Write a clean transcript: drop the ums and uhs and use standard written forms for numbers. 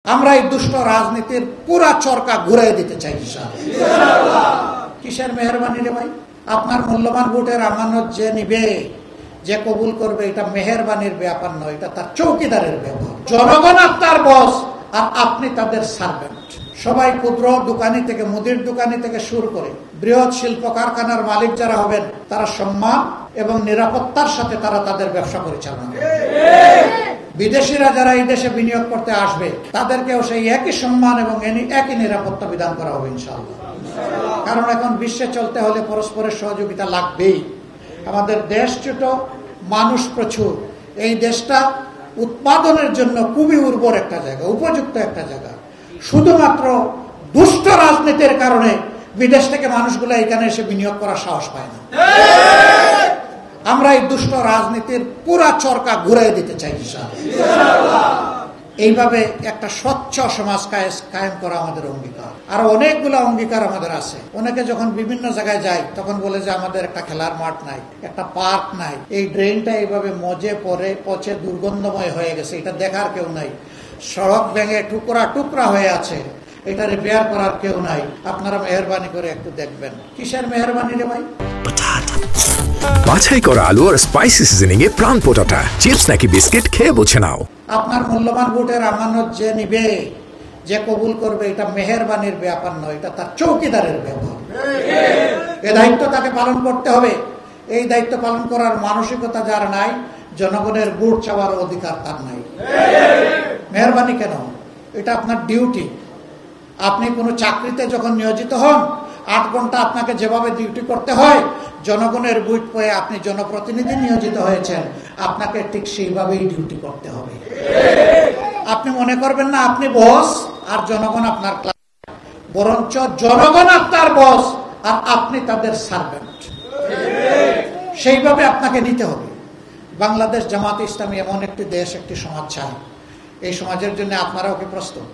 আমরা এই দুষ্ট রাজনীতির পুরা চরকা ঘুরাই দিতে চাই ইনশাআল্লাহ। কিসের মেহেরবানি রে ভাই? আপনার মূল্যবান ভোটের আমানত যে নিবে, যে কবুল করবে, এটা মেহেরবানির ব্যাপার নয়, এটা তার চৌকিদারের ব্যাপার। জনগণ আপনার বস আর আপনি তাদের সার্ভেন্ট। সবাই ক্ষুদ্র দোকানি থেকে, মুদির দোকানি থেকে শুরু করে বৃহৎ শিল্প কারখানার মালিক যারা হবেন, তারা সম্মান এবং নিরাপত্তার সাথে তারা তাদের ব্যবসা পরিচালনা করবে। বিদেশিরা যারা এই দেশে বিনিয়োগ করতে আসবে, তাদেরকেও সেই একই সম্মান এবং একই নিরাপত্তা বিধান করা হবে ইনশাআল্লাহ। কারণ এখন বিশ্বে চলতে হলে পরস্পরের সহযোগিতা লাগবেই। আমাদের দেশ ছোট, মানুষ প্রচুর। এই দেশটা উৎপাদনের জন্য খুবই উর্বর একটা জায়গা, উপযুক্ত একটা জায়গা। শুধুমাত্র দুষ্ট রাজনীতির কারণে বিদেশ থেকে মানুষগুলো এখানে এসে বিনিয়োগ করার সাহস পায় না। আমরা এই দুষ্ট রাজনীতির পুরা চরকা ঘুরাই দিতে চাই ইনশাআল্লাহ। এইভাবে একটা স্বচ্ছ সমাজ কায়েম করা আমাদের অঙ্গীকার। আর অনেকগুলো অঙ্গীকার আমাদের আছে। অনেকে যখন বিভিন্ন জায়গায় যায় তখন বলে যে আমাদের একটা খেলার মাঠ নাই, একটা পার্ক নাই, এই ড্রেনটা এইভাবে মজে পড়ে পচে দুর্গন্ধময় হয়ে গেছে, এটা দেখার কেউ নাই, সড়ক ভেঙে টুকরা টুকরা হয়ে আছে, এটা রিপেয়ার করার কেউ নাই। আপনারা মেহেরবানি করে একটু দেখবেন। কিসের মেহেরবানি রে ভাই? বাছাই করা আলু আর স্পাইসি সিজনিং এ প্রাণ পোটাটা চিপস নাকি বিস্কিট খেয়ে বুঝে নাও। আপনার মূল্যবান ভোটের আমানত যে নিবে, যে কবুল করবে, এটা মেহেরবানির ব্যাপার নয়, এটা তার চৌকিদারের ব্যাপার। এই দায়িত্ব তাকে পালন করতে হবে। এই দায়িত্ব পালন করার মানসিকতা যার নাই, জনগণের ভোট চাওয়ার অধিকার তার নাই। মেহেরবানি কেন? এটা আপনার ডিউটি। আপনি কোনো চাকরিতে যখন নিয়োজিত হন, 8 ঘন্টা আপনাকে যেভাবে ডিউটি করতে হয়, জনগণের ভোট পেয়ে আপনি জনপ্রতিনিধি নিয়োজিত হয়েছেন, আপনাকে ঠিক সেইভাবেই ডিউটি করতে হবে। আপনি মনে করবেন না আপনি বস আর জনগণ আপনার ক্লায়েন্ট, বরঞ্চ জনগণ আপনার বস আর আপনি তাদের সার্ভেন্ট। সেইভাবে আপনাকে নিতে হবে। বাংলাদেশ জামাত ইসলামী এমন একটি দেশ, একটি সমাজ চায়। এই সমাজের জন্য আপনারাও কি প্রস্তুত?